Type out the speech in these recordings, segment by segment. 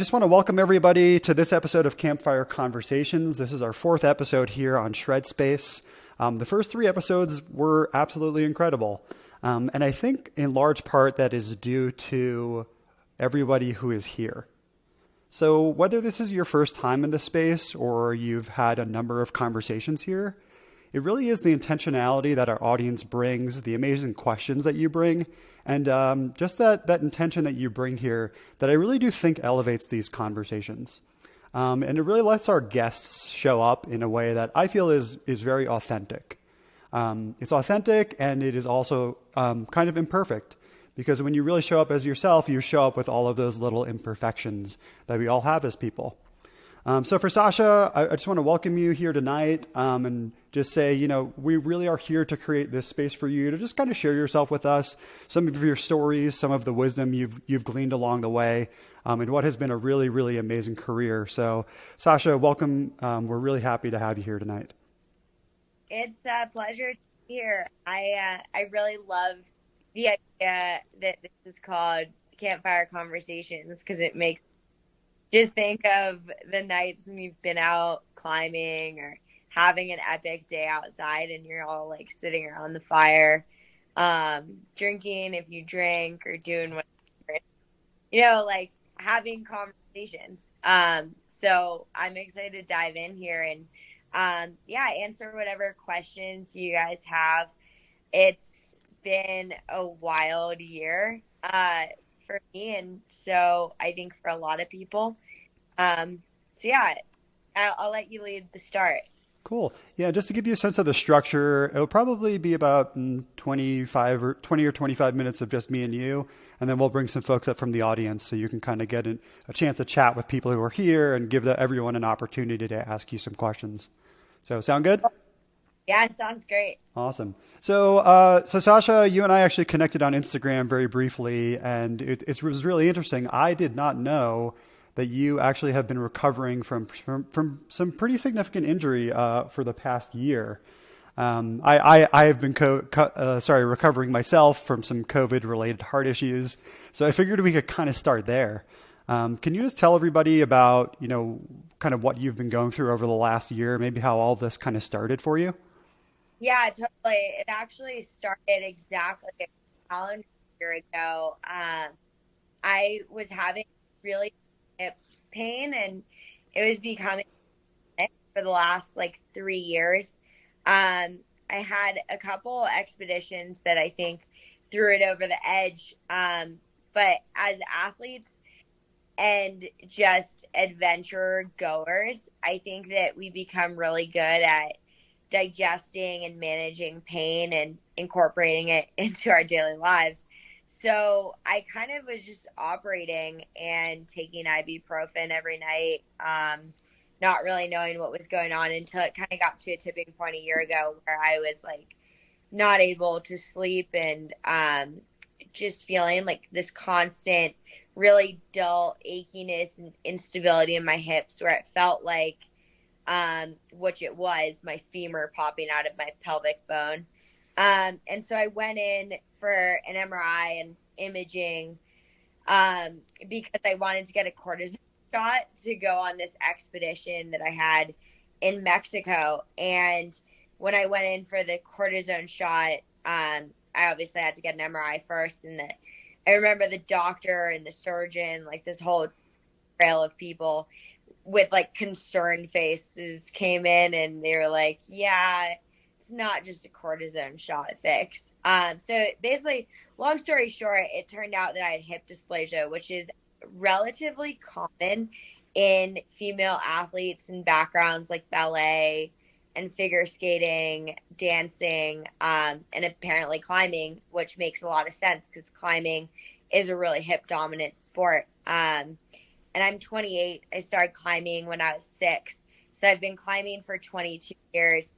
Just want to welcome everybody to this episode of Campfire Conversations. This is our fourth episode here on Shred Space. The first three episodes were absolutely incredible. And I think in large part that is due to everybody who is here. So whether this is your first time in this space or you've had a number of conversations here, it really is the intentionality that our audience brings, the amazing questions that you bring, and just that intention that you bring here that I really do think elevates these conversations. And it really lets our guests show up in a way that I feel is very authentic. It's authentic and it is also kind of imperfect, because when you really show up as yourself, you show up with all of those little imperfections that we all have as people. So for Sasha, I just want to welcome you here tonight and just say, we really are here to create this space for you to just kind of share yourself with us, some of your stories, some of the wisdom you've gleaned along the way, and what has been a really, really amazing career. So Sasha, welcome. We're really happy to have you here tonight. It's a pleasure to be here. I really love the idea that this is called Campfire Conversations, because it makes just think of the nights when you've been out climbing or having an epic day outside and you're all like sitting around the fire, drinking if you drink, or doing whatever, like having conversations. So I'm excited to dive in here and, answer whatever questions you guys have. It's been a wild year, for me, and so I think for a lot of people. I'll let you lead the start. Cool. Yeah, just to give you a sense of the structure, it'll probably be about 20 or 25 minutes of just me and you, and then we'll bring some folks up from the audience so you can kind of get a chance to chat with people who are here and give everyone an opportunity to ask you some questions. So sound good? Yeah, it sounds great. Awesome. So Sasha, you and I actually connected on Instagram very briefly, and it was really interesting. I did not know that you actually have been recovering from some pretty significant injury for the past year. I have been recovering myself from some COVID-related heart issues, so I figured we could kind of start there. Can you just tell everybody about kind of what you've been going through over the last year, maybe how all this kind of started for you? Yeah, totally. It actually started exactly a calendar year ago. I was having really hip pain, and it was becoming for the last 3 years. I had a couple expeditions that I think threw it over the edge. But as athletes and just adventure goers, I think that we become really good at digesting and managing pain and incorporating it into our daily lives. So I kind of was just operating and taking ibuprofen every night, not really knowing what was going on until it kind of got to a tipping point a year ago where I was not able to sleep and just feeling this constant, really dull achiness and instability in my hips, where it felt like which it was, my femur popping out of my pelvic bone. And so I went in for an MRI and imaging because I wanted to get a cortisone shot to go on this expedition that I had in Mexico. And when I went in for the cortisone shot, I obviously had to get an MRI first. And I remember the doctor and the surgeon, this whole trail of people with concerned faces came in, and they were like, yeah, it's not just a cortisone shot fix. So basically, long story short, it turned out that I had hip dysplasia, which is relatively common in female athletes and backgrounds like ballet and figure skating, dancing, and apparently climbing, which makes a lot of sense because climbing is a really hip dominant sport. And I'm 28. I started climbing when I was 6. So I've been climbing for 22 years,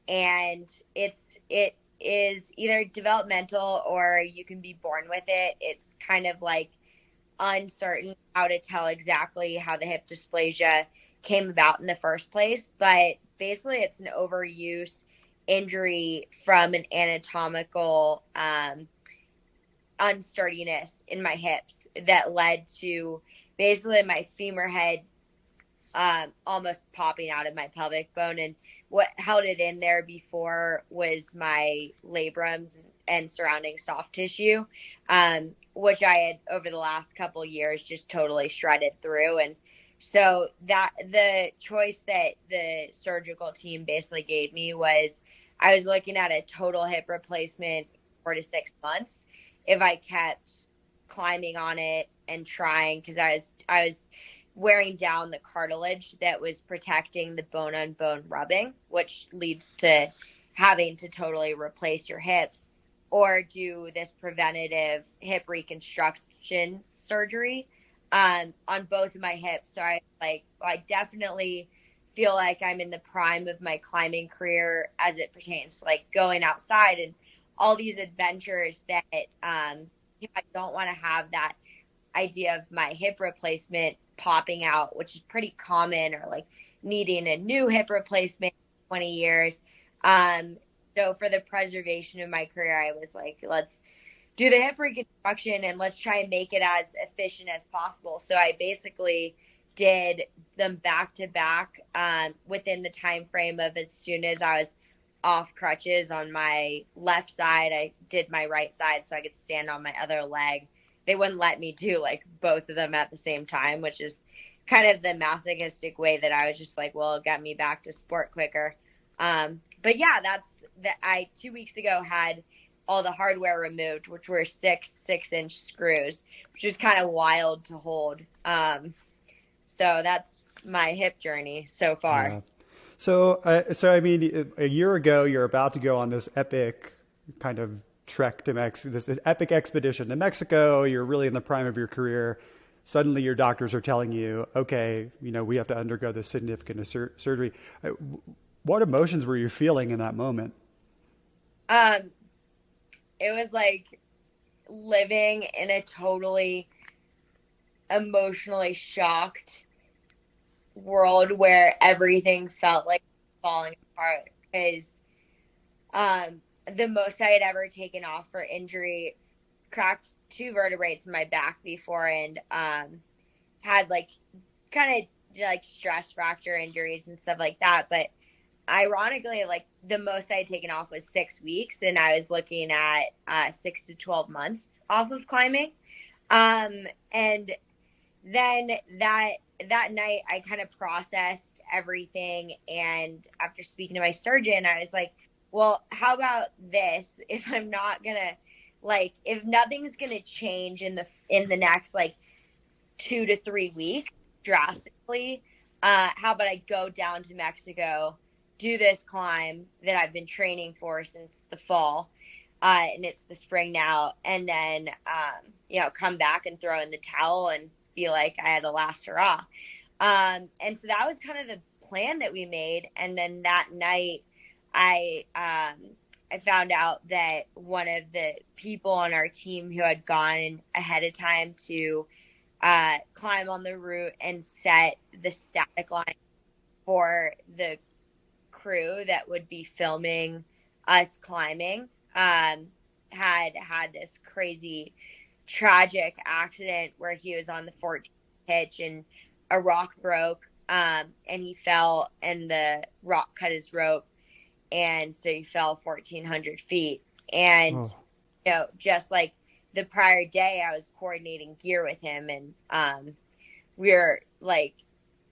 and it is either developmental or you can be born with it. It's kind of uncertain how to tell exactly how the hip dysplasia came about in the first place. But basically it's an overuse injury from an anatomical unsturdiness in my hips that led to basically my femur head almost popping out of my pelvic bone. And what held it in there before was my labrums and surrounding soft tissue, which I had over the last couple years just totally shredded through. And so that the choice that the surgical team basically gave me was I was looking at a total hip replacement 4 to 6 months if I kept climbing on it and trying, because I was wearing down the cartilage that was protecting the bone on bone rubbing, which leads to having to totally replace your hips, or do this preventative hip reconstruction surgery on both of my hips. So I definitely feel like I'm in the prime of my climbing career as it pertains to like going outside and all these adventures that I don't want to have that idea of my hip replacement popping out, which is pretty common, or like needing a new hip replacement in 20 years. So for the preservation of my career, I was like, let's do the hip reconstruction and let's try and make it as efficient as possible. So I basically did them back to back within the time frame of as soon as I was off crutches on my left side, I did my right side so I could stand on my other leg. They wouldn't let me do like both of them at the same time, which is kind of the masochistic way that I was just like, well, it got me back to sport quicker. But yeah, I 2 weeks ago had all the hardware removed, which were 6-inch screws, which is kind of wild to hold. So that's my hip journey so far. Yeah. So I mean, a year ago, you're about to go on this epic kind of trek to Mexico, this epic expedition to Mexico. You're really in the prime of your career. Suddenly your doctors are telling you, okay, we have to undergo this significant surgery. What emotions were you feeling in that moment? It was like living in a totally emotionally shocked world where everything felt like falling apart, because the most I had ever taken off for injury, cracked 2 vertebrae in my back before, and had like kind of like stress fracture injuries and stuff like that. But ironically, like the most I had taken off was 6 weeks, and I was looking at 6 to 12 months off of climbing. And then that night I kind of processed everything, and after speaking to my surgeon, I was like, well, how about this? If I'm not gonna, like, if nothing's gonna change in the next like 2 to 3 weeks drastically, how about I go down to Mexico, do this climb that I've been training for since the fall, and it's the spring now, and then come back and throw in the towel and feel like I had a last hurrah. And so that was kind of the plan that we made. And then that night, I found out that one of the people on our team who had gone ahead of time to climb on the route and set the static line for the crew that would be filming us climbing, had this crazy tragic accident where he was on the 14th pitch and a rock broke, and he fell and the rock cut his rope, and so he fell 1,400 feet. And just like the prior day, I was coordinating gear with him, and we were like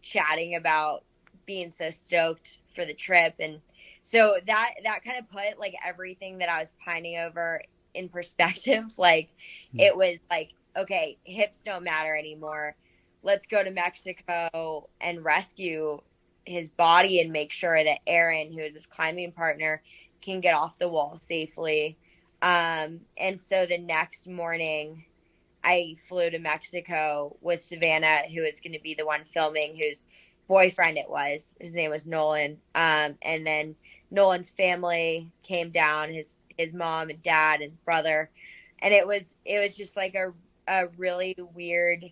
chatting about being so stoked for the trip. And so that kind of put like everything that I was pining over in perspective. Like it was like, okay, hips don't matter anymore. Let's go to Mexico and rescue his body and make sure that Aaron, who is his climbing partner, can get off the wall safely. And so the next morning I flew to Mexico with Savannah, who is going to be the one filming, whose boyfriend it was. His name was Nolan. And then Nolan's family came down, his mom and dad and brother. And it was just like a really weird,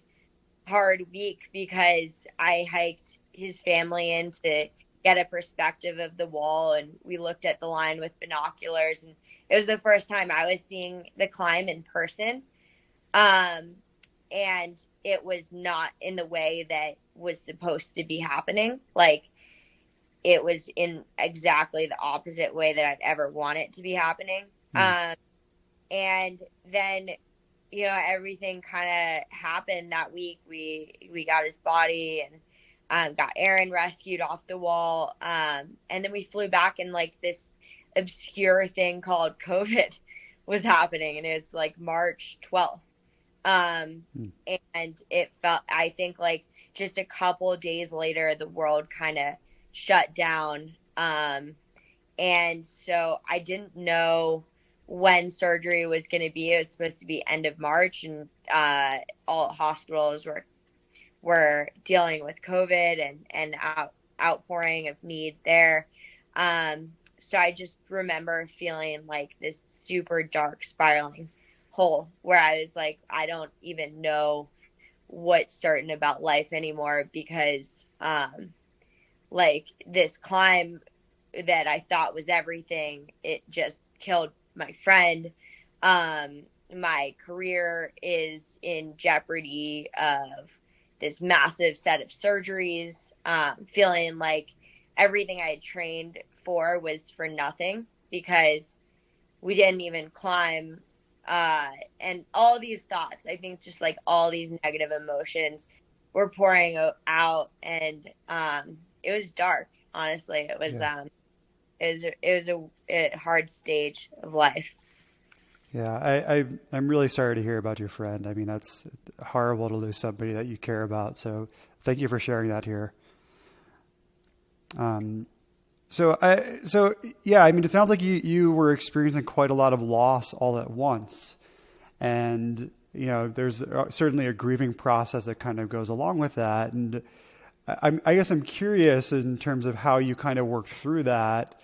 hard week, because I hiked his family in to get a perspective of the wall, and we looked at the line with binoculars, and it was the first time I was seeing the climb in person. And it was not in the way that was supposed to be happening. Like, it was in exactly the opposite way that I'd ever want it to be happening. And then, you know, everything kind of happened that week. We got his body and got Aaron rescued off the wall. And then we flew back, and like this obscure thing called COVID was happening, and it was like March 12th. And it felt, I think, like just a couple of days later, the world kind of shut down. And so I didn't know when surgery was going to be. It was supposed to be end of March, and all hospitals were dealing with COVID and outpouring of need there. So I just remember feeling like this super dark spiraling hole where I was like, I don't even know what's certain about life anymore, because like this climb that I thought was everything, it just killed my friend. My career is in jeopardy of this massive set of surgeries, feeling like everything I had trained for was for nothing because we didn't even climb. And all these thoughts, I think just like all these negative emotions were pouring out, and it was dark, honestly. It was a hard stage of life. Yeah, I'm really sorry to hear about your friend. I mean, that's horrible to lose somebody that you care about. So thank you for sharing that here. So yeah, I mean, it sounds like you were experiencing quite a lot of loss all at once, and you know, there's certainly a grieving process that kind of goes along with that. And I guess I'm curious in terms of how you kind of worked through that.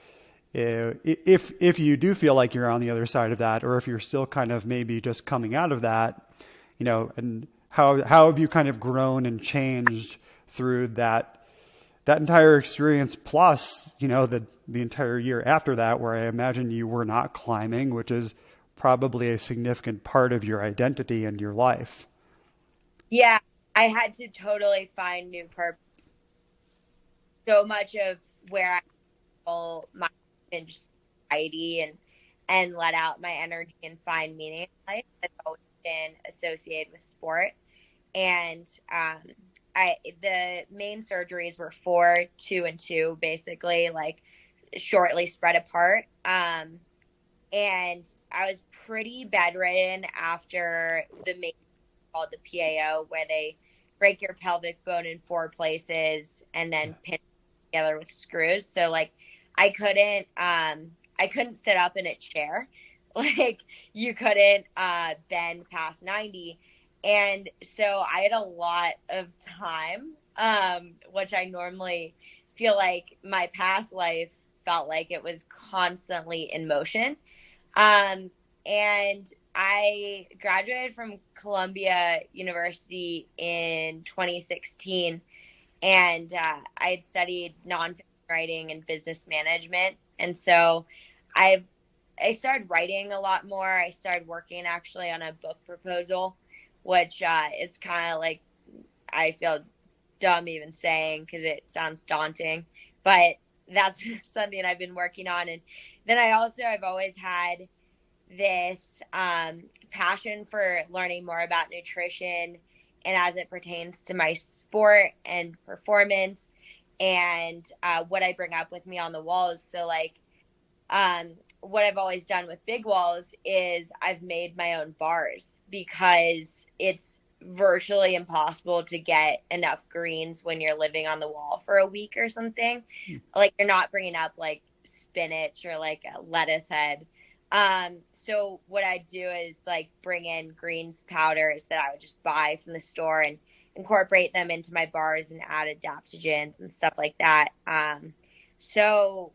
If you do feel like you're on the other side of that, or if you're still kind of maybe just coming out of that, you know, and how have you kind of grown and changed through that entire experience, plus, you know, the entire year after that, where I imagine you were not climbing, which is probably a significant part of your identity and your life. Yeah, I had to totally find new purpose. So much of where I feel my anxiety and let out my energy and find meaning in life has always been associated with sport. And the main surgeries were 4, 2, and 2, basically, like shortly spread apart. And I was pretty bedridden after the main called the PAO, where they break your pelvic bone in 4 places and then pin it together with screws. So like I couldn't sit up in a chair. Like you couldn't bend past 90. And so I had a lot of time, which I normally feel like my past life felt like it was constantly in motion. And I graduated from Columbia University in 2016, and I had studied nonfiction writing and business management. And so I started writing a lot more. I started working actually on a book proposal, which is kind of like, I feel dumb even saying because it sounds daunting, but that's something I've been working on. And then I've always had this passion for learning more about nutrition and as it pertains to my sport and performance and what I bring up with me on the walls. So like what I've always done with big walls is I've made my own bars because it's virtually impossible to get enough greens when you're living on the wall for a week or something. Like you're not bringing up like spinach or like a lettuce head. So what I do is like bring in greens powders that I would just buy from the store and incorporate them into my bars and add adaptogens and stuff like that. So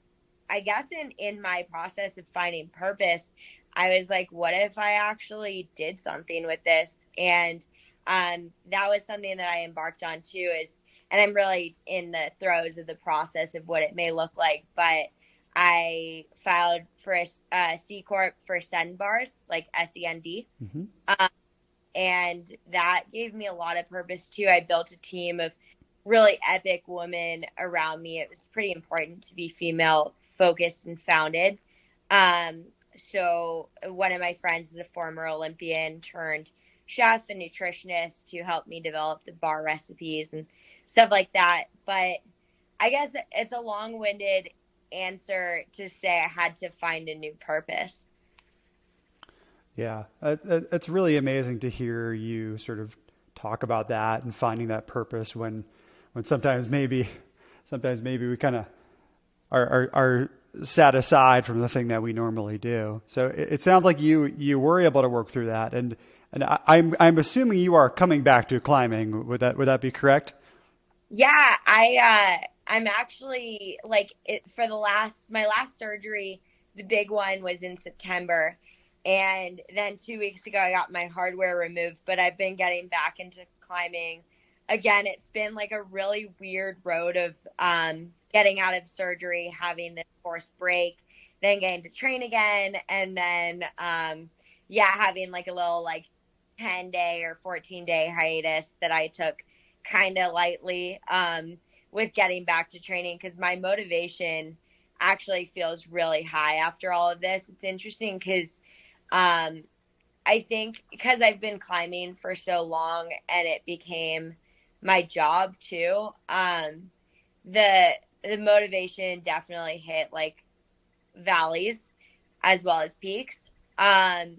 I guess in my process of finding purpose, I was like, what if I actually did something with this? And that was something that I embarked on too, and I'm really in the throes of the process of what it may look like, but I filed for a C Corp for Send bars, like SEND. Mm-hmm. And that gave me a lot of purpose too. I built a team of really epic women around me. It was pretty important to be female focused and founded. So one of my friends is a former Olympian turned chef and nutritionist to help me develop the bar recipes and stuff like that. But I guess it's a long-winded answer to say I had to find a new purpose. Yeah, it's really amazing to hear you sort of talk about that and finding that purpose when sometimes maybe we kind of are set aside from the thing that we normally do. So it sounds like you were able to work through that, and I'm assuming you are coming back to climbing. Would that be correct? Yeah, I'm actually for my last surgery, the big one was in September. And then 2 weeks ago, I got my hardware removed, but I've been getting back into climbing again. It's been like a really weird road of getting out of surgery, having this forced break, then getting to train again. And then, having like a little 10-day or 14-day hiatus that I took kind of lightly with getting back to training, because my motivation actually feels really high after all of this. It's interesting because I think because I've been climbing for so long and it became my job too, the motivation definitely hit like valleys as well as peaks. And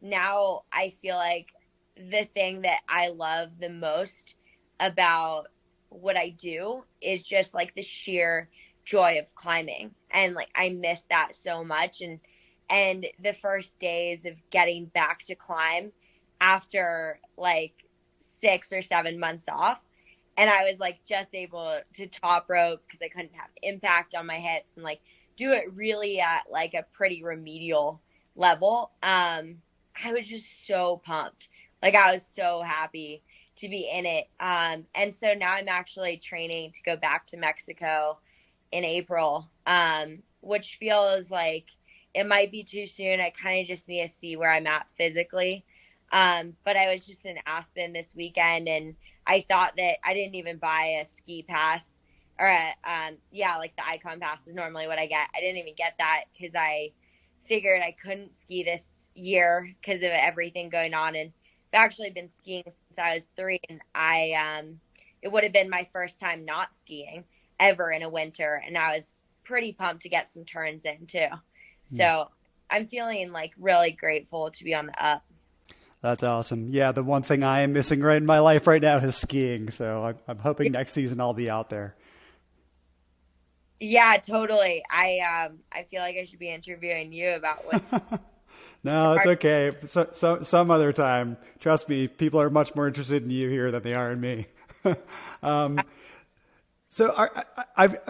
now I feel like the thing that I love the most about what I do is just like the sheer joy of climbing. And like, I miss that so much. And the first days of getting back to climb after like 6 or 7 months off, and I was like just able to top rope because I couldn't have impact on my hips and like do it really at like a pretty remedial level. I was just so pumped. Like I was so happy to be in it. And so now I'm actually training to go back to Mexico in April, which feels like it might be too soon. I kind of just need to see where I'm at physically. But I was just in Aspen this weekend, and I thought that I didn't even buy a ski pass or like the Icon pass is normally what I get. I didn't even get that because I figured I couldn't ski this year because of everything going on. And I've actually been skiing since I was 3, and it would have been my first time not skiing ever in a winter, and I was pretty pumped to get some turns in too. So I'm feeling like really grateful to be on the up. That's awesome. Yeah, the one thing I am missing right in my life right now is skiing. So I'm hoping next season I'll be out there. Yeah, totally. I feel like I should be interviewing you about what. No, it's okay. So some other time. Trust me, people are much more interested in you here than they are in me. So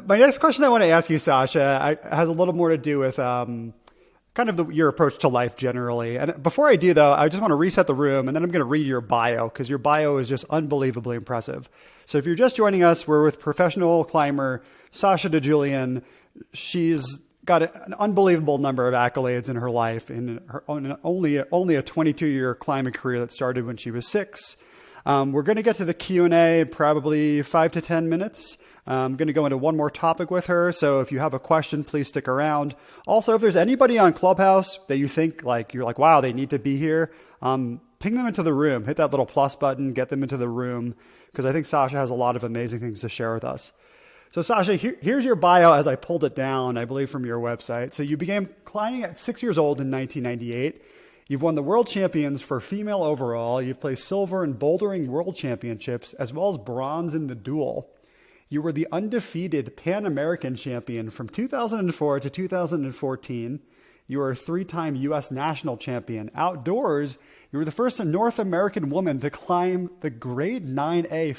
my next question I want to ask you, Sasha, has a little more to do with kind of your approach to life generally. And before I do, though, I just want to reset the room, and then I'm going to read your bio because your bio is just unbelievably impressive. So if you're just joining us, we're with professional climber Sasha DiGiulian. She's got an unbelievable number of accolades in her life, in her only a 22-year climbing career that started when she was 6. We're going to get to the Q&A in probably 5 to 10 minutes. I'm going to go into one more topic with her. So if you have a question, please stick around. Also, if there's anybody on Clubhouse that you think you're like, wow, they need to be here, ping them into the room. Hit that little plus button, get them into the room, because I think Sasha has a lot of amazing things to share with us. So Sasha, here's your bio as I pulled it down, I believe, from your website. So you began climbing at 6 years old in 1998. You've won the World Champions for female overall. You've placed silver in bouldering World Championships, as well as bronze in the duel. You were the undefeated Pan American champion from 2004 to 2014. You were a 3-time U.S. national champion. Outdoors, you were the first North American woman to climb the grade 9A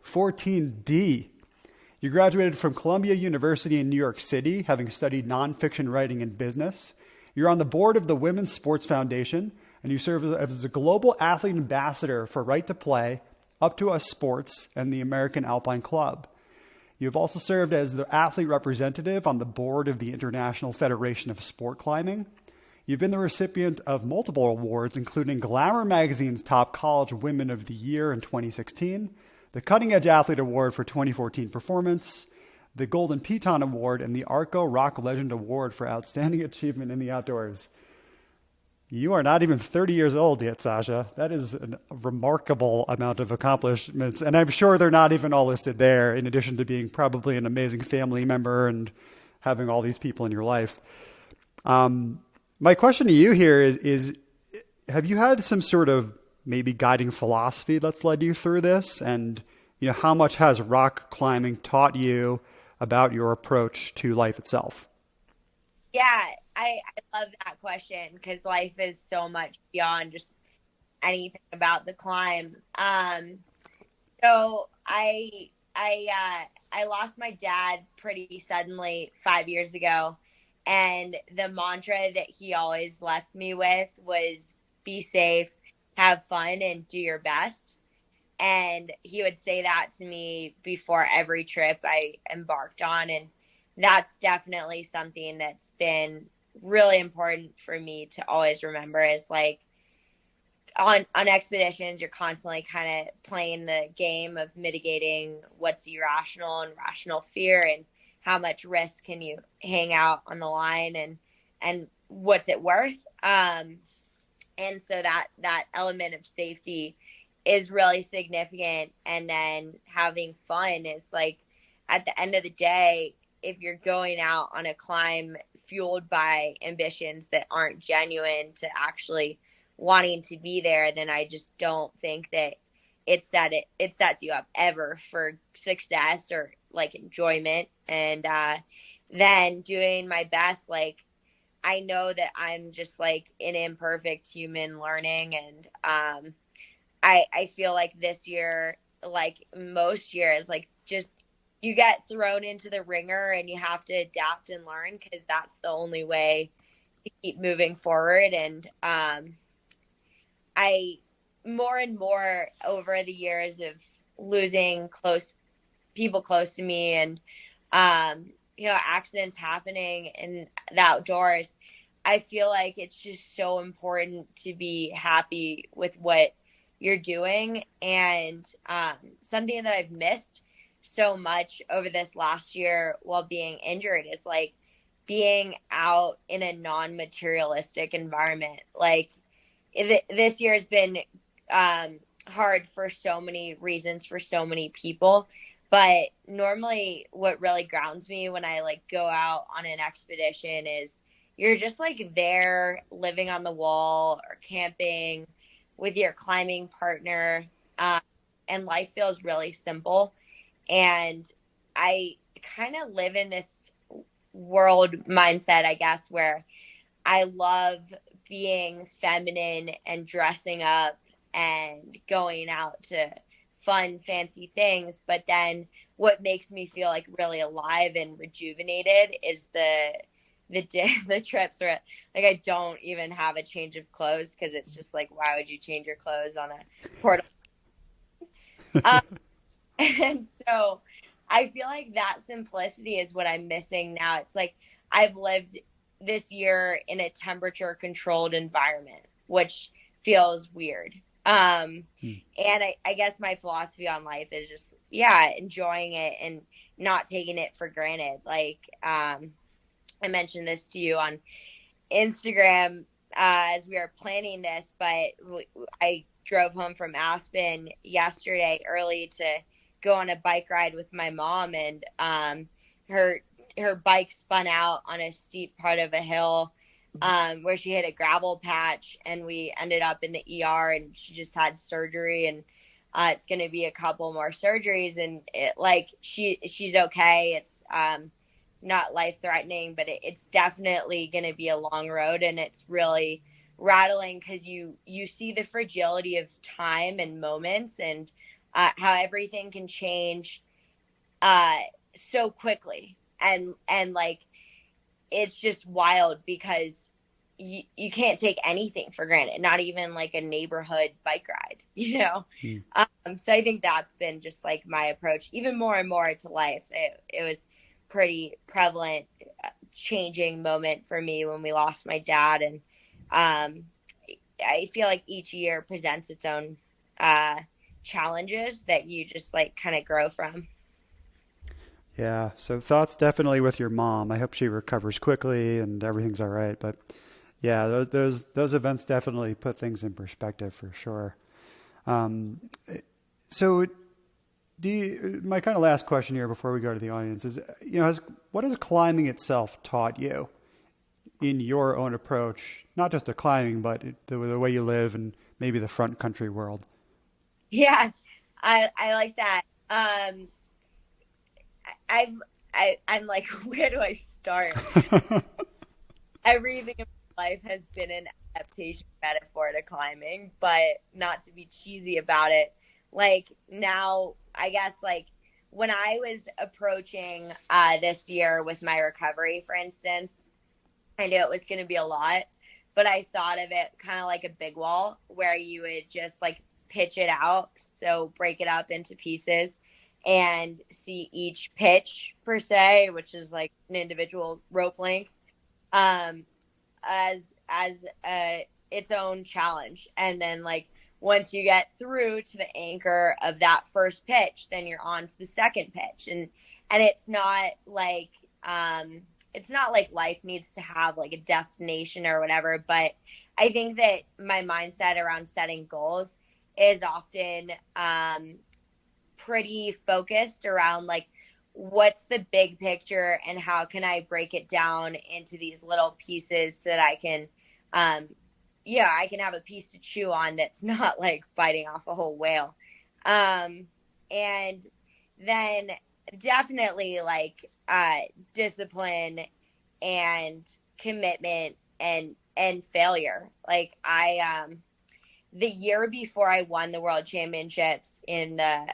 514D. You graduated from Columbia University in New York City, having studied nonfiction writing and business. You're on the board of the Women's Sports Foundation, and you serve as a global athlete ambassador for Right to Play, Up to Us Sports, and the American Alpine Club. You've also served as the athlete representative on the board of the International Federation of Sport Climbing. You've been the recipient of multiple awards, including Glamour Magazine's Top College Women of the Year in 2016, the Cutting Edge Athlete Award for 2014 Performance, the Golden Piton Award, and the Arco Rock Legend Award for Outstanding Achievement in the Outdoors. You are not even 30 years old yet, Sasha. That is a remarkable amount of accomplishments, and I'm sure they're not even all listed there, in addition to being probably an amazing family member and having all these people in your life. My question to you here is, have you had some sort of maybe guiding philosophy that's led you through this? And, how much has rock climbing taught you about your approach to life itself? Yeah, I love that question because life is so much beyond just anything about the climb. So I lost my dad pretty suddenly 5 years ago. And the mantra that he always left me with was be safe, have fun, and do your best. And he would say that to me before every trip I embarked on. And that's definitely something that's been really important for me to always remember, is like on expeditions, you're constantly kind of playing the game of mitigating what's irrational and rational fear, and how much risk can you hang out on the line, and what's it worth? And so that element of safety is really significant. And then having fun is like, at the end of the day, if you're going out on a climb fueled by ambitions that aren't genuine to actually wanting to be there, then I just don't think that it sets you up ever for success or like enjoyment. And then doing my best, like I know that I'm just like an imperfect human learning, and I feel like this year, like most years, like just you get thrown into the ringer and you have to adapt and learn, because that's the only way to keep moving forward. And I more and more over the years of losing people close to me, and accidents happening in the outdoors, I feel like it's just so important to be happy with what you're doing. And something that I've missed so much over this last year while being injured is like being out in a non-materialistic environment. Like this year has been hard for so many reasons for so many people. But normally what really grounds me when I like go out on an expedition is you're just like there living on the wall or camping with your climbing partner, and life feels really simple. And I kind of live in this world mindset, I guess, where I love being feminine and dressing up and going out to fun, fancy things. But then what makes me feel like really alive and rejuvenated is the trips where like I don't even have a change of clothes, because it's just like, why would you change your clothes on a portal? And so I feel like that simplicity is what I'm missing now. It's like I've lived this year in a temperature controlled environment, which feels weird. And I guess my philosophy on life is just, enjoying it and not taking it for granted. Like, I mentioned this to you on Instagram as we were planning this, but I drove home from Aspen yesterday early to go on a bike ride with my mom, and her bike spun out on a steep part of a hill where she hit a gravel patch, and we ended up in the ER, and she just had surgery, and it's going to be a couple more surgeries, and she's okay. It's not life threatening, but it's definitely going to be a long road, and it's really rattling because you see the fragility of time and moments, and how everything can change so quickly, and like it's just wild because you can't take anything for granted, not even like a neighborhood bike ride, so I think that's been just like my approach even more and more to life. It was pretty prevalent changing moment for me when we lost my dad, and I feel like each year presents its own challenges that you just like kind of grow from. Yeah. So thoughts definitely with your mom. I hope she recovers quickly and everything's all right. But yeah, those events definitely put things in perspective for sure. Um, so my kind of last question here before we go to the audience is, what has climbing itself taught you in your own approach, not just to climbing, but the way you live and maybe the front country world? Yeah, I like that. I'm like, where do I start? Everything in my life has been an adaptation metaphor to climbing, but not to be cheesy about it. Like now, I guess like when I was approaching this year with my recovery, for instance, I knew it was going to be a lot, but I thought of it kind of like a big wall where you would just like pitch it out. So break it up into pieces and see each pitch per se, which is like an individual rope length, as its own challenge. And then like once you get through to the anchor of that first pitch, then you're on to the second pitch. And it's not like life needs to have like a destination or whatever, but I think that my mindset around setting goals is often pretty focused around like what's the big picture and how can I break it down into these little pieces so that I can I can have a piece to chew on that's not like biting off a whole whale. And then definitely like discipline and commitment and failure. Like the year before I won the world championships in the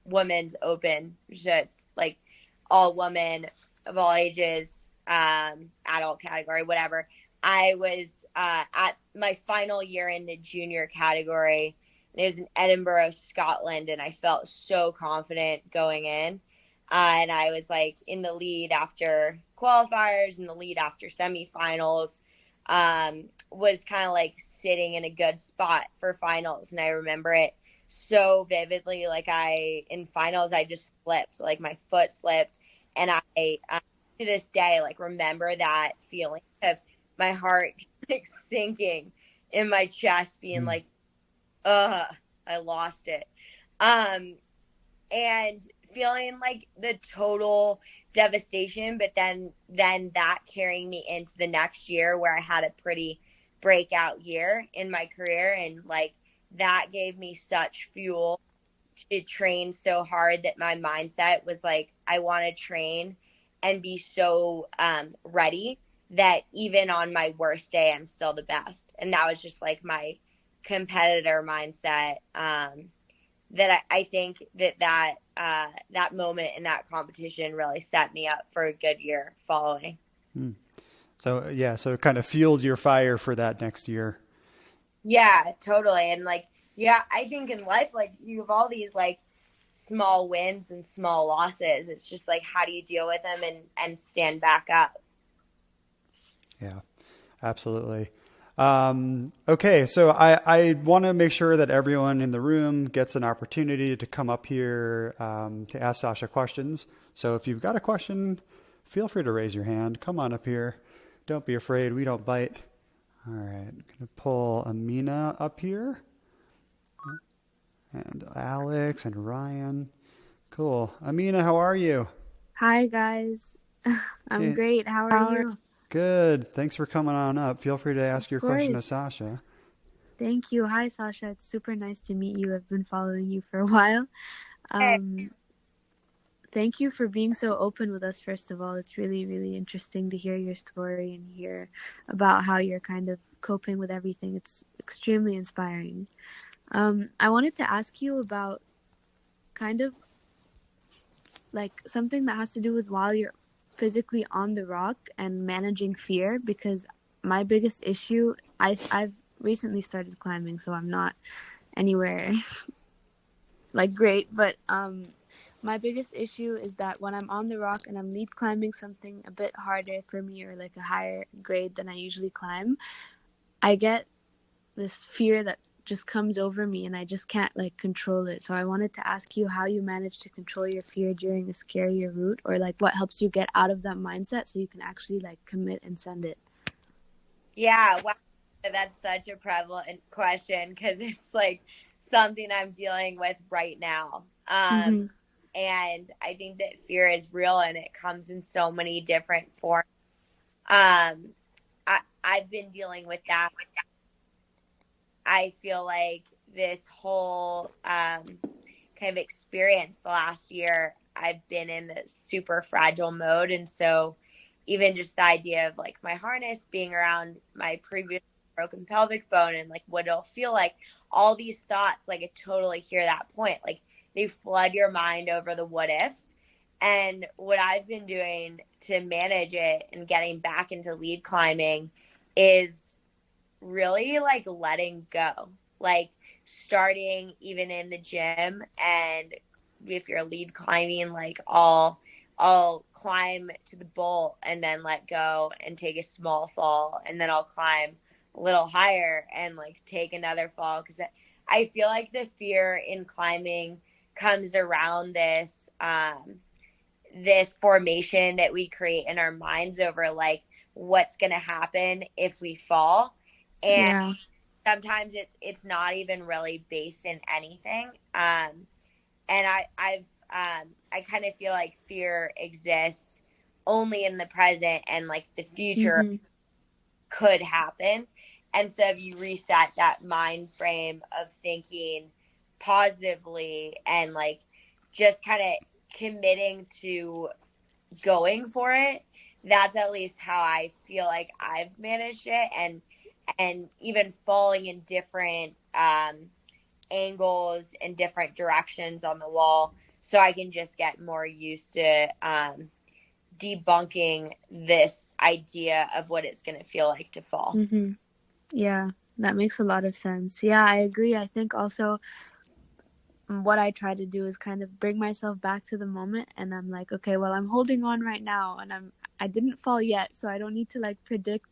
women's open, which is like all women of all ages, adult category, whatever, I was at my final year in the junior category. It was in Edinburgh, Scotland, and I felt so confident going in. And I was like in the lead after qualifiers, in the lead after semifinals, was kind of like sitting in a good spot for finals. And I remember it so vividly. Like in finals, I just slipped, like my foot slipped. And I to this day, like remember that feeling of my heart like sinking in my chest, being like, I lost it. And feeling like the total devastation, but then that carrying me into the next year where I had a pretty breakout year in my career. And like that gave me such fuel to train so hard that my mindset was like, I want to train and be so ready that even on my worst day, I'm still the best. And that was just like my competitor mindset. That I think that moment in that competition really set me up for a good year following. So it kind of fueled your fire for that next year. Yeah, totally. And like, yeah, I think in life, like you have all these like small wins and small losses. It's just like, how do you deal with them and stand back up? Yeah, absolutely. Okay, so I want to make sure that everyone in the room gets an opportunity to come up here to ask Sasha questions. So if you've got a question, feel free to raise your hand. Come on up here. Don't be afraid. We don't bite. All right, I'm going to pull Amina up here. And Alex and Ryan. Cool. Amina, how are you? Hi, guys. I'm great. How are you? Good. Thanks for coming on up. Feel free to ask your question to Sasha. Thank you. Hi, Sasha. It's super nice to meet you. I've been following you for a while. Thank you for being so open with us, first of all. It's really, really interesting to hear your story and hear about how you're kind of coping with everything. It's extremely inspiring. I wanted to ask you about kind of like something that has to do with while you're physically on the rock and managing fear, because my biggest issue, I've recently started climbing, so I'm not anywhere like great, but my biggest issue is that when I'm on the rock and I'm lead climbing something a bit harder for me or like a higher grade than I usually climb, I get this fear that just comes over me and I just can't like control it. So I wanted to ask you how you manage to control your fear during a scarier route, or like what helps you get out of that mindset so you can actually like commit and send it. Yeah, wow. That's such a prevalent question because it's like something I'm dealing with right now. And I think that fear is real and it comes in so many different forms. I've been dealing with that. I feel like this whole kind of experience the last year, I've been in this super fragile mode. And so even just the idea of like my harness being around my previous broken pelvic bone and like what it'll feel like, all these thoughts, like I totally hear that point. Like they flood your mind over the what ifs. And what I've been doing to manage it and getting back into lead climbing is really like letting go, like starting even in the gym. And if you're lead climbing, like I'll climb to the bolt and then let go and take a small fall, and then I'll climb a little higher and like take another fall, because I feel like the fear in climbing comes around this this formation that we create in our minds over like what's going to happen if we fall. And sometimes it's not even really based in anything. And I kind of feel like fear exists only in the present, and like the future could happen. And so if you reset that mind frame of thinking positively and like just kind of committing to going for it, that's at least how I feel like I've managed it. And even falling in different angles and different directions on the wall, so I can just get more used to debunking this idea of what it's going to feel like to fall. Yeah, that makes a lot of sense. Yeah, I agree. I think also what I try to do is kind of bring myself back to the moment, and I'm like, okay, well, I'm holding on right now, and I didn't fall yet, so I don't need to like predict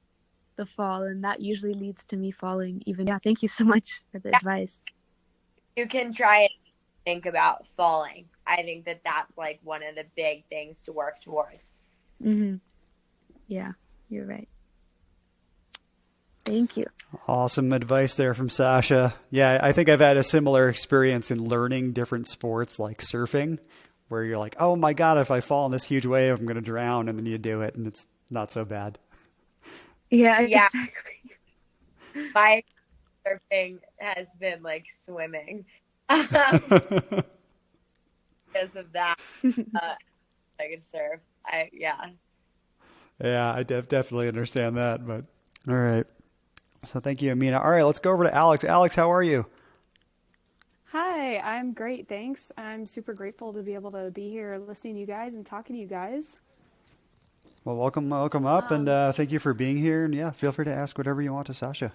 the fall, and that usually leads to me falling even. Yeah, thank you so much for the advice. You can try and think about falling. I think that that's like one of the big things to work towards. Yeah, you're right. Thank you. Awesome advice there from Sasha. Yeah, I think I've had a similar experience in learning different sports like surfing, where you're like, oh my God, if I fall in this huge wave, I'm going to drown. And then you do it and it's not so bad. Yeah, exactly. My surfing has been like swimming. Because of that, I can surf. Yeah, I definitely understand that. But all right. So thank you, Amina. All right, let's go over to Alex. Alex, how are you? Hi, I'm great, thanks. I'm super grateful to be able to be here listening to you guys and talking to you guys. Well, welcome up, and thank you for being here. And yeah, feel free to ask whatever you want to Sasha.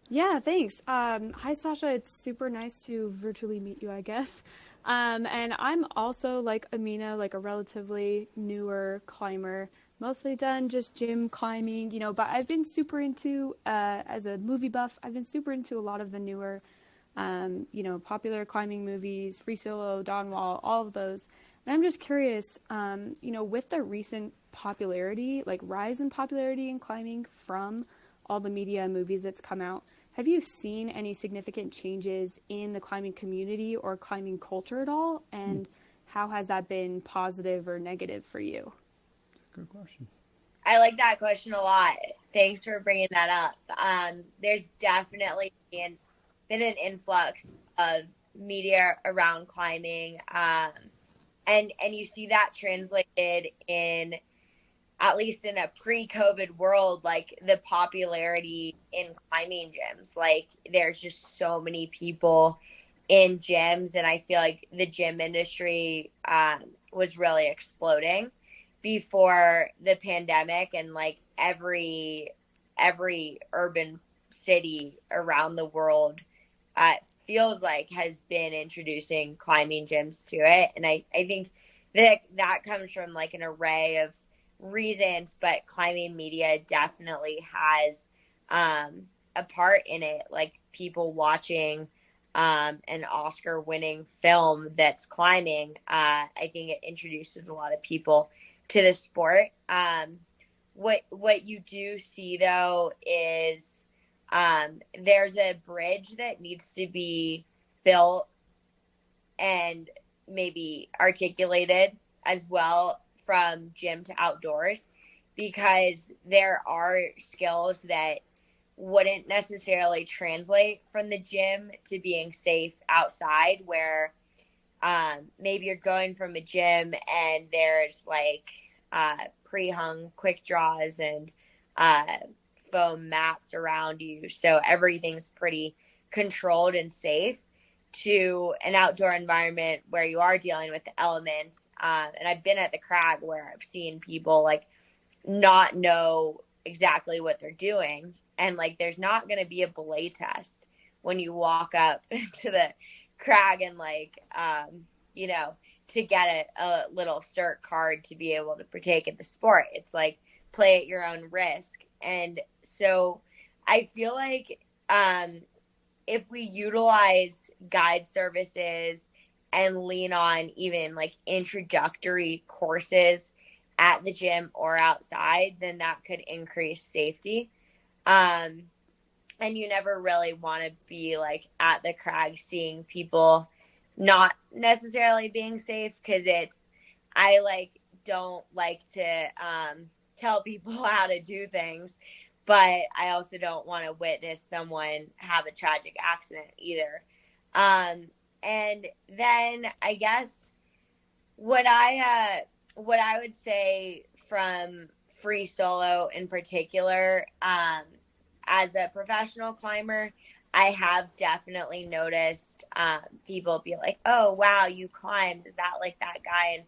Yeah, thanks. Hi, Sasha. It's super nice to virtually meet you, I guess. And I'm also, like Amina, like a relatively newer climber, mostly done just gym climbing, but I've been super into, as a movie buff, I've been super into a lot of the newer, popular climbing movies, Free Solo, Dawn Wall, all of those. And I'm just curious, with the recent popularity, like rise in popularity in climbing from all the media and movies that's come out, have you seen any significant changes in the climbing community or climbing culture at all? And how has that been positive or negative for you? Good question. I like that question a lot. Thanks for bringing that up. There's definitely been an influx of media around climbing. And you see that translated in, at least in a pre-COVID world, like the popularity in climbing gyms. Like there's just so many people in gyms, and I feel like the gym industry was really exploding before the pandemic, and like every urban city around the world feels like has been introducing climbing gyms to it. And I think that comes from like an array of reasons, but climbing media definitely has a part in it, like people watching an Oscar-winning film that's climbing. I think it introduces a lot of people to the sport. What you do see though is there's a bridge that needs to be built and maybe articulated as well from gym to outdoors, because there are skills that wouldn't necessarily translate from the gym to being safe outside, where maybe you're going from a gym and there's like pre-hung quick draws and foam mats around you, so everything's pretty controlled and safe, to an outdoor environment where you are dealing with the elements. And I've been at the crag where I've seen people like not know exactly what they're doing, and like there's not going to be a belay test when you walk up to the crag and like to get a little cert card to be able to partake in the sport. It's like play at your own risk. And so I feel like if we utilize guide services and lean on even like introductory courses at the gym or outside, then that could increase safety. And you never really want to be like at the crag seeing people not necessarily being safe, because I like don't like to tell people how to do things, but I also don't want to witness someone have a tragic accident either. And then I guess what I would say from free solo in particular, as a professional climber, I have definitely noticed people be like, oh, wow, you climbed. Is that like that guy in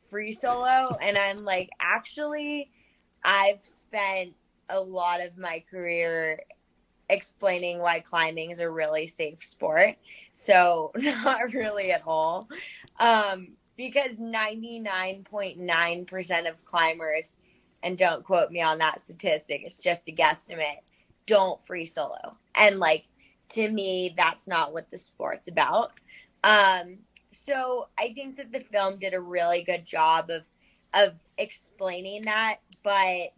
free solo? And I'm like, actually, I've spent a lot of my career explaining why climbing is a really safe sport. So not really at all. Because 99.9% of climbers, and don't quote me on that statistic, it's just a guesstimate, don't free solo. And like, to me, that's not what the sport's about. So I think that the film did a really good job of explaining that, but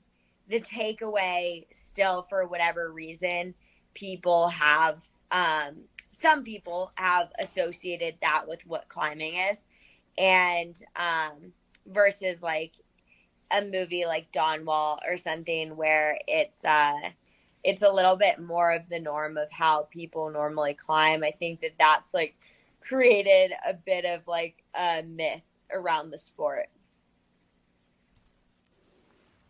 the takeaway still, for whatever reason, some people have associated that with what climbing is. And versus like a movie like Dawn Wall or something where it's a little bit more of the norm of how people normally climb. I think that that's like created a bit of like a myth around the sport.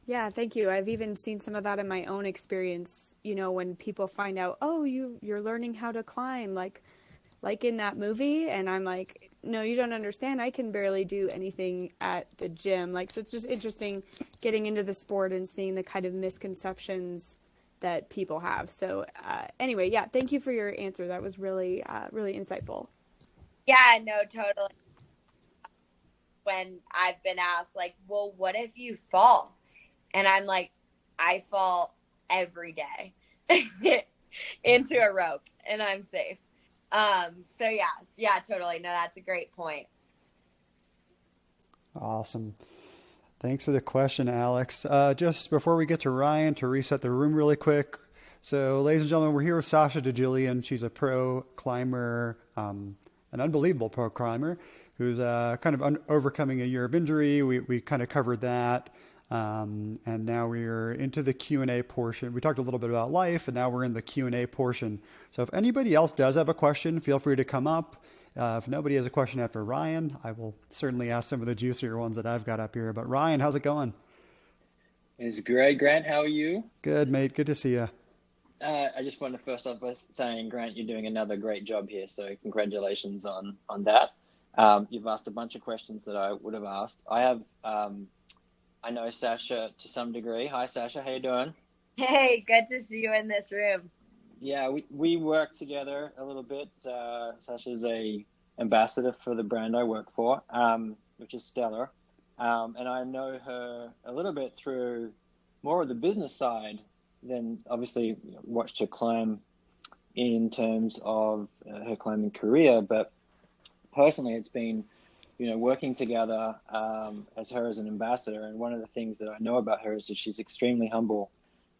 Yeah, thank you. I've even seen some of that in my own experience, when people find out, oh, you're learning how to climb, like in that movie. And I'm like, no, you don't understand. I can barely do anything at the gym. Like, so it's just interesting getting into the sport and seeing the kind of misconceptions that people have. So anyway, yeah, thank you for your answer. That was really, really insightful. Yeah, no, totally. When I've been asked like, well, what if you fall? And I'm like, I fall every day into a rope and I'm safe. So yeah, totally. No, that's a great point. Awesome. Thanks for the question, Alex. Just before we get to Ryan, to reset the room really quick. So, ladies and gentlemen, we're here with Sasha DiGiulian. She's a pro climber, an unbelievable pro climber who's kind of overcoming a year of injury. We kind of covered that. And now we're into the Q&A portion. We talked a little bit about life, and now we're in the Q&A portion. So if anybody else does have a question, feel free to come up. If nobody has a question after Ryan, I will certainly ask some of the juicier ones that I've got up here. But Ryan, how's it going? It's great, Grant. How are you? Good, mate. Good to see you. I just wanted to first off by saying, Grant, you're doing another great job here. So congratulations on that. You've asked a bunch of questions that I would have asked. I know Sasha to some degree. Hi, Sasha. How you doing? Hey, good to see you in this room. Yeah, we work together a little bit. Sasha's a ambassador for the brand I work for, which is stellar. And I know her a little bit through more of the business side then obviously watched her climb in terms of her climbing career, but personally it's been, working together as her as an ambassador. And one of the things that I know about her is that she's extremely humble.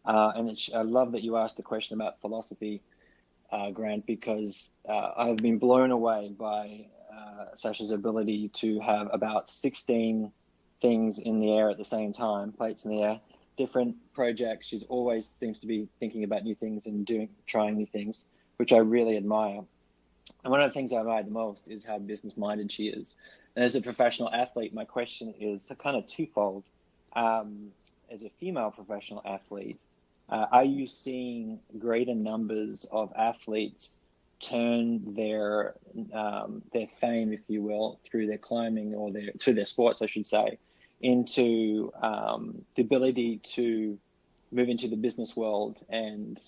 And I love that you asked the question about philosophy, Grant, because I've been blown away by Sasha's ability to have about 16 things in the air at the same time, plates in the air, different projects. She's always seems to be thinking about new things and trying new things, which I really admire. And one of the things I admire the most is how business-minded she is. And as a professional athlete, my question is kind of twofold. As a female professional athlete, are you seeing greater numbers of athletes turn their fame, if you will, through their climbing or through their sports, I should say, into the ability to move into the business world and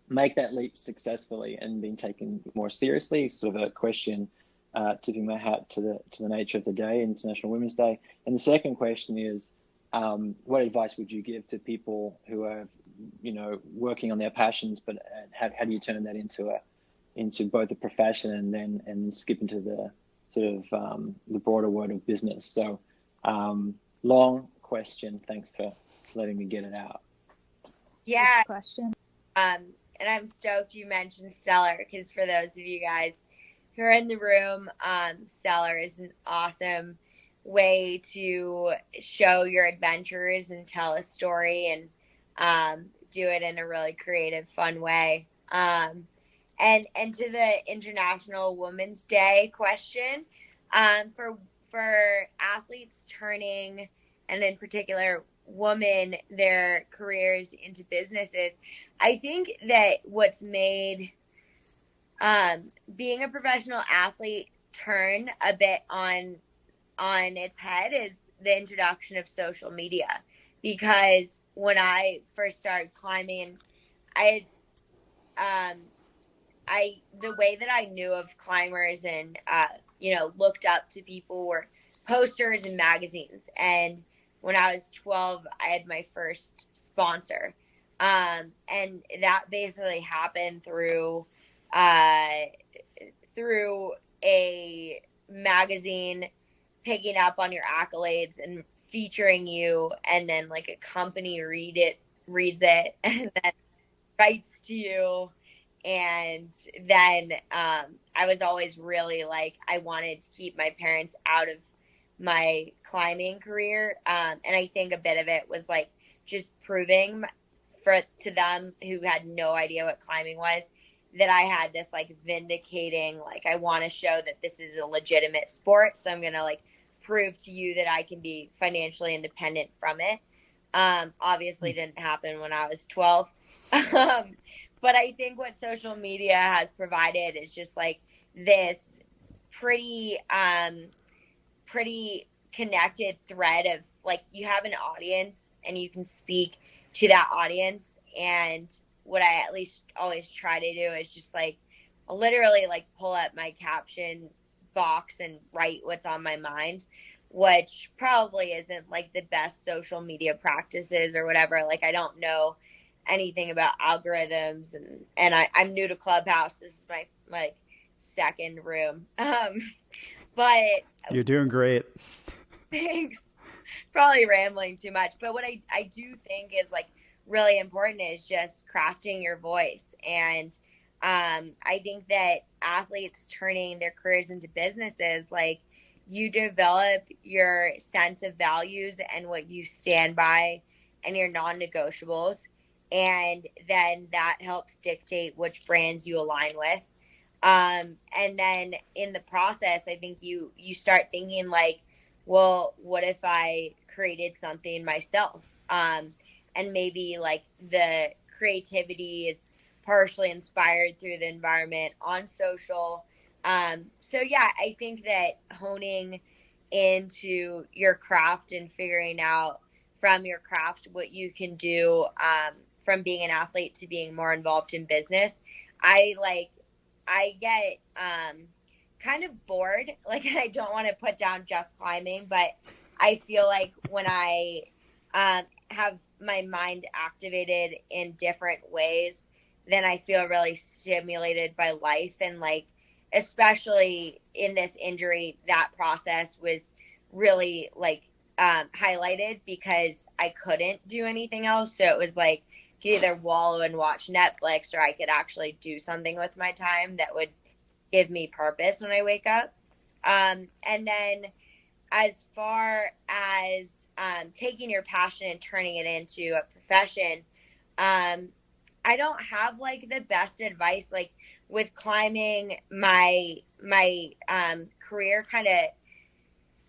make that leap successfly and being taken more seriously? Sort of a question, tipping my hat to the nature of the day, International Women's Day. And the second question is, what advice would you give to people who are, working on their passions, but how do you turn that into both a profession and then skip into the sort of the broader world of business? So long question. Thanks for letting me get it out. Yeah. Good question. And I'm stoked you mentioned Stellar, because for those of you guys who are in the room, Stellar is an awesome way to show your adventures and tell a story and do it in a really creative, fun way. And to the International Women's Day question, for athletes turning, and in particular women, their careers into businesses, I think that what's made being a professional athlete turn a bit on its head is the introduction of social media. Because when I first started climbing, the way that I knew of climbers and looked up to people were posters and magazines. And when I was 12, I had my first sponsor. And that basically happened through a magazine picking up on your accolades and featuring you, and then like a company reads it and then writes to you. And then I was always really like, I wanted to keep my parents out of my climbing career. And I think a bit of it was like just proving to them, who had no idea what climbing was, that I had this like vindicating, like, I want to show that this is a legitimate sport. So I'm going to like prove to you that I can be financially independent from it. Obviously didn't happen when I was 12. But I think what social media has provided is just like this pretty connected thread of like, you have an audience and you can speak to that audience. And what I at least always try to do is just like literally like pull up my caption box and write what's on my mind, which probably isn't like the best social media practices or whatever. Like, I don't know anything about algorithms, and I'm new to Clubhouse. This is my like second room. But you're doing great. Thanks. Probably rambling too much, but what I do think is like really important is just crafting your voice. And I think that athletes turning their careers into businesses, like, you develop your sense of values and what you stand by and your non-negotiables. And then that helps dictate which brands you align with. And then in the process, I think you start thinking like, well, what if I created something myself? And maybe like the creativity is partially inspired through the environment on social. So yeah, I think that honing into your craft and figuring out from your craft what you can do, from being an athlete to being more involved in business. I get kind of bored. Like, I don't want to put down just climbing, but I feel like when I have my mind activated in different ways, then I feel really stimulated by life. And like, especially in this injury, that process was really like highlighted because I couldn't do anything else. So it was like, I could either wallow and watch Netflix, or I could actually do something with my time that would give me purpose when I wake up. And then as far as taking your passion and turning it into a profession, I don't have like the best advice. Like with climbing, my career kind of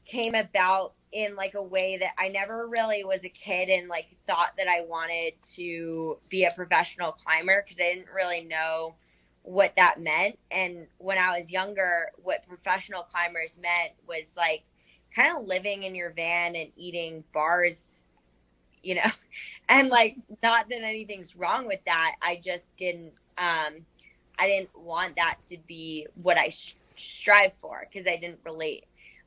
came about in like a way that I never really was a kid and like thought that I wanted to be a professional climber, because I didn't really know what that meant. And when I was younger, what professional climbers meant was like kind of living in your van and eating bars, you know, and like, not that anything's wrong with that. I just didn't, I didn't want that to be what I strive for, because I didn't relate.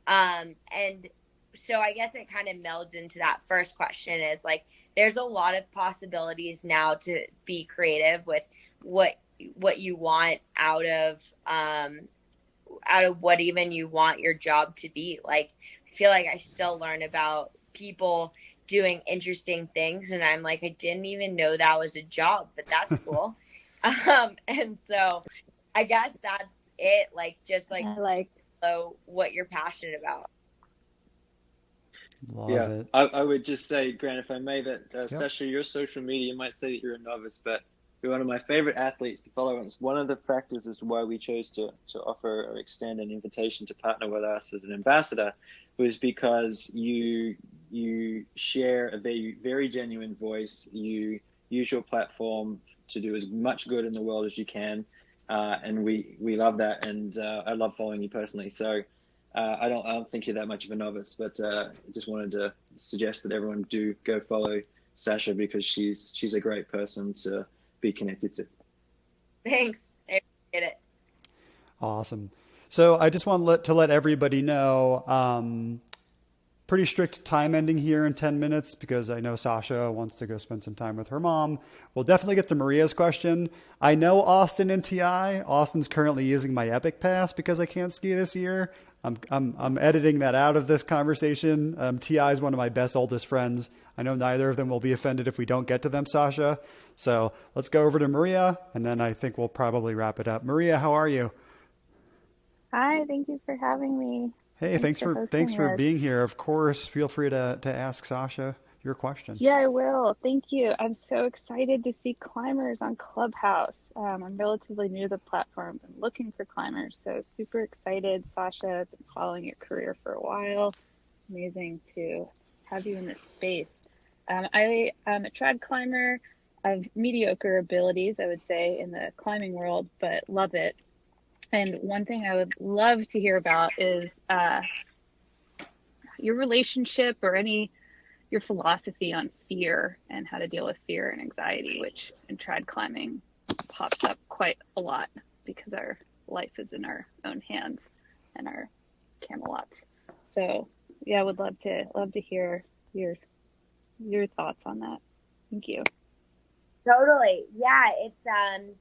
And so I guess it kind of melds into that first question, is like, there's a lot of possibilities now to be creative with what you want out of what even you want your job to be. Like, I feel like I still learn about people doing interesting things, and I'm like, I didn't even know that was a job, but that's cool. And so I guess that's it. Like, just like what you're passionate about. Love it. I would just say, Grant, if I may, that Yep. Sasha, your social media, you might say that you're a novice, but you're one of my favorite athletes to follow. And it's one of the factors as to why we chose to offer or extend an invitation to partner with us as an ambassador, was because you share a very, very genuine voice. You use your platform to do as much good in the world as you can. And we love that. And I love following you personally. So I don't think you're that much of a novice, but I just wanted to suggest that everyone do go follow Sasha, because she's a great person to be connected to. Thanks. I appreciate it. Awesome. So I just want to let everybody know, pretty strict time ending here in 10 minutes, because I know Sasha wants to go spend some time with her mom. We'll definitely get to Maria's question. I know Austin and TI. Austin's currently using my Epic Pass because I can't ski this year. I'm editing that out of this conversation. TI is one of my best oldest friends. I know neither of them will be offended if we don't get to them, Sasha. So let's go over to Maria, and then I think we'll probably wrap it up. Maria, how are you? Hi, thank you for having me. Hey, thanks for hosting being here. Of course, feel free to ask Sasha your question. Yeah, I will. Thank you. I'm so excited to see climbers on Clubhouse. I'm relatively new to the platform. I'm looking for climbers, so super excited. Sasha, I've been following your career for a while. Amazing to have you in this space. I am a trad climber of mediocre abilities, I would say, in the climbing world, but love it. And one thing I would love to hear about is your relationship or your philosophy on fear and how to deal with fear and anxiety, which in trad climbing pops up quite a lot because our life is in our own hands and our camelots. So yeah, I would love to hear your thoughts on that. Thank you. Totally. Yeah, it's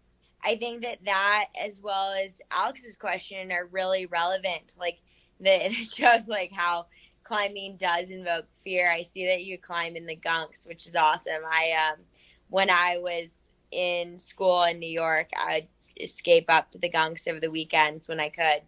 I think that as well as Alex's question are really relevant. Like, it shows like how climbing does invoke fear. I see that you climb in the gunks, which is awesome. When I was in school in New York, I'd escape up to the gunks over the weekends when I could.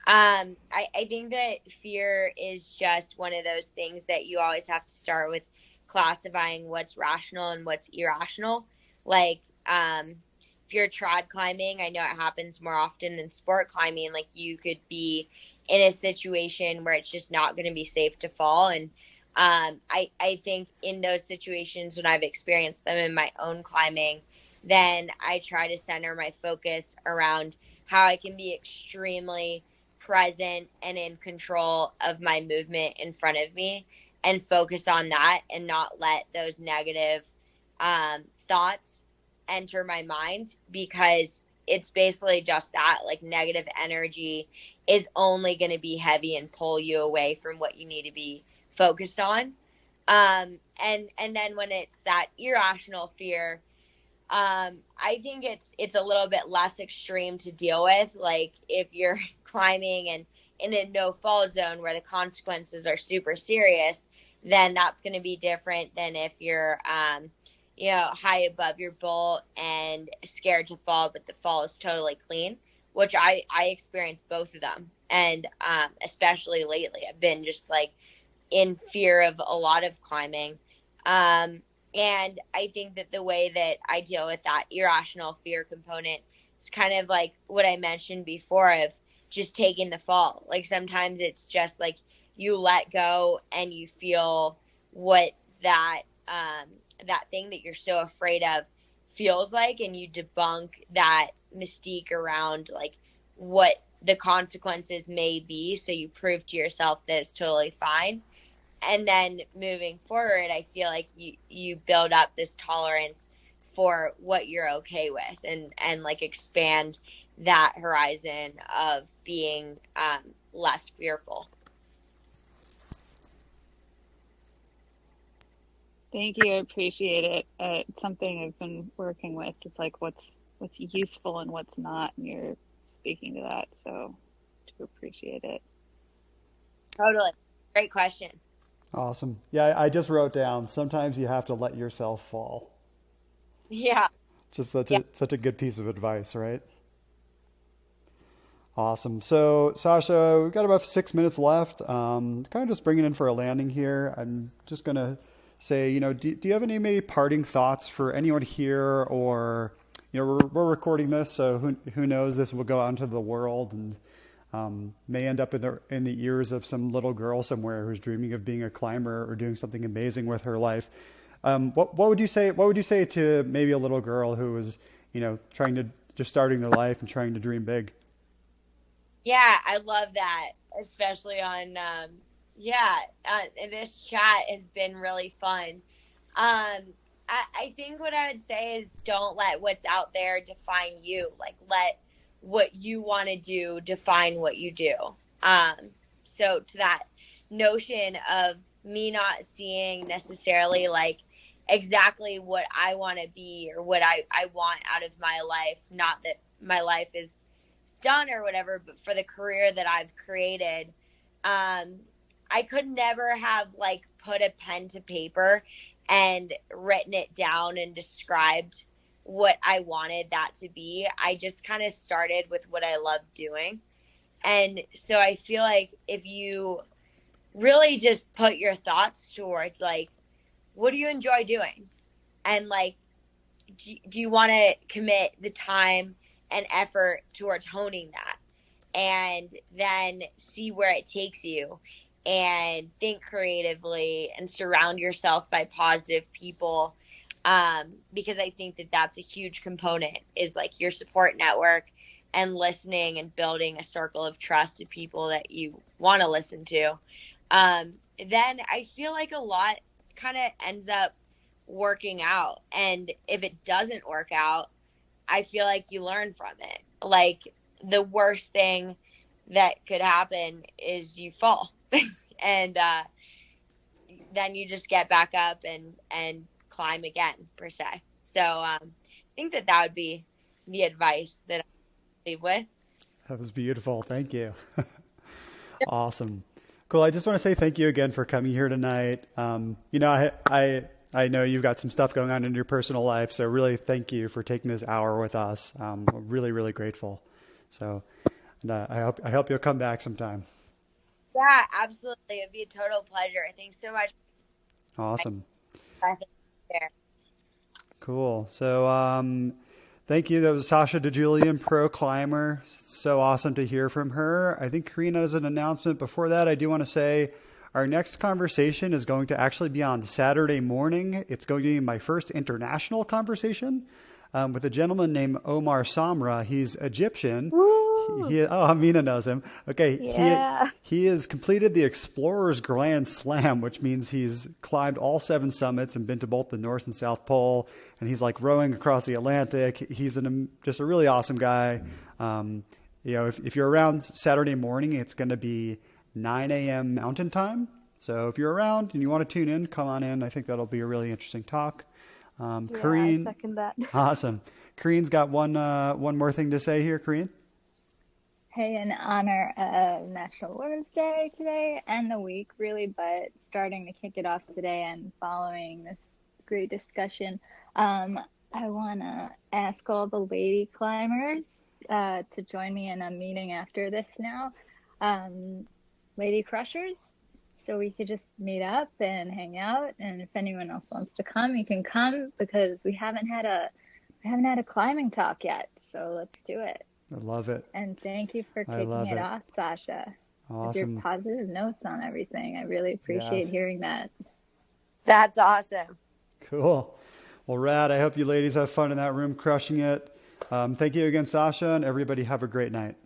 I think that fear is just one of those things that you always have to start with classifying what's rational and what's irrational. Like, if you're trad climbing, I know it happens more often than sport climbing. Like, you could be in a situation where it's just not going to be safe to fall. And I think in those situations, when I've experienced them in my own climbing, then I try to center my focus around how I can be extremely present and in control of my movement in front of me, and focus on that and not let those negative thoughts enter my mind, because it's basically just that. Like, negative energy is only going to be heavy and pull you away from what you need to be focused on. And then when it's that irrational fear, I think it's a little bit less extreme to deal with. Like if you're climbing and in a no fall zone where the consequences are super serious, then that's going to be different than if you're, high above your bolt and scared to fall, but the fall is totally clean, which I experienced both of them. And, especially lately, I've been just like in fear of a lot of climbing. And I think that the way that I deal with that irrational fear component is kind of like what I mentioned before of just taking the fall. Like sometimes it's just like you let go and you feel what that thing that you're so afraid of feels like, and you debunk that mystique around like what the consequences may be. So you prove to yourself that it's totally fine. And then moving forward, I feel like you build up this tolerance for what you're okay with, and like expand that horizon of being less fearful. Thank you. I appreciate it. It's something I've been working with. It's like what's useful and what's not, and you're speaking to that. So I do appreciate it. Totally. Great question. Awesome. Yeah, I just wrote down, sometimes you have to let yourself fall. Yeah. Just such a good piece of advice, right? Awesome. So, Sasha, we've got about 6 minutes left. Kind of just bringing in for a landing here. I'm just going to say, do you have any maybe parting thoughts for anyone here, or, we're recording this, so who knows, this will go out into the world and may end up in the ears of some little girl somewhere who's dreaming of being a climber or doing something amazing with her life. What would you say? What would you say to maybe a little girl who was, just starting their life and trying to dream big? Yeah, I love that, especially on this chat has been really fun. I think what I would say is don't let what's out there define you. Like let what you want to do define what you do. So to that notion of me not seeing necessarily like exactly what I want to be or what I want out of my life, not that my life is done or whatever, but for the career that I've created, I could never have like put a pen to paper and written it down and described what I wanted that to be. I just kind of started with what I loved doing. And so I feel like if you really just put your thoughts towards like, what do you enjoy doing? And like, do you want to commit the time and effort towards honing that? And then see where it takes you and think creatively and surround yourself by positive people. Because I think that that's a huge component is like your support network and listening and building a circle of trust to people that you want to listen to. Then I feel like a lot kind of ends up working out. And if it doesn't work out, I feel like you learn from it. Like the worst thing that could happen is you fall and, then you just get back up and climb again per se. So, I think that would be the advice that I leave with. That was beautiful. Thank you. Awesome. Cool. I just want to say thank you again for coming here tonight. I know you've got some stuff going on in your personal life, so really thank you for taking this hour with us. I'm really, really grateful. So, and I hope you'll come back sometime. Yeah, absolutely. It'd be a total pleasure. Thanks so much. Awesome. There. Cool. So, thank you. That was Sasha DiGiulian, pro climber. So awesome to hear from her. I think Karina has an announcement. Before that, I do want to say our next conversation is going to actually be on Saturday morning. It's going to be my first international conversation with a gentleman named Omar Samra. He's Egyptian. Amina knows him. Okay. Yeah. He has completed the Explorer's Grand Slam, which means he's climbed all 7 summits and been to both the North and South Pole. And he's like rowing across the Atlantic. He's just a really awesome guy. If you're around Saturday morning, it's going to be 9 a.m. Mountain Time. So if you're around and you want to tune in, come on in. I think that'll be a really interesting talk. I Kareen, second that. awesome. Kareen's got one more thing to say here. Kareen? Hey, in honor of National Women's Day today and the week, really, but starting to kick it off today and following this great discussion, I want to ask all the lady climbers to join me in a meeting after this now. Lady Crushers, so we could just meet up and hang out, and if anyone else wants to come, you can come, because we haven't had a climbing talk yet, so let's do it. I love it. And thank you for kicking it off, Sasha. Awesome. With your positive notes on everything. I really appreciate hearing that. That's awesome. Cool. Well, rad. I hope you ladies have fun in that room crushing it. Thank you again, Sasha, and everybody have a great night.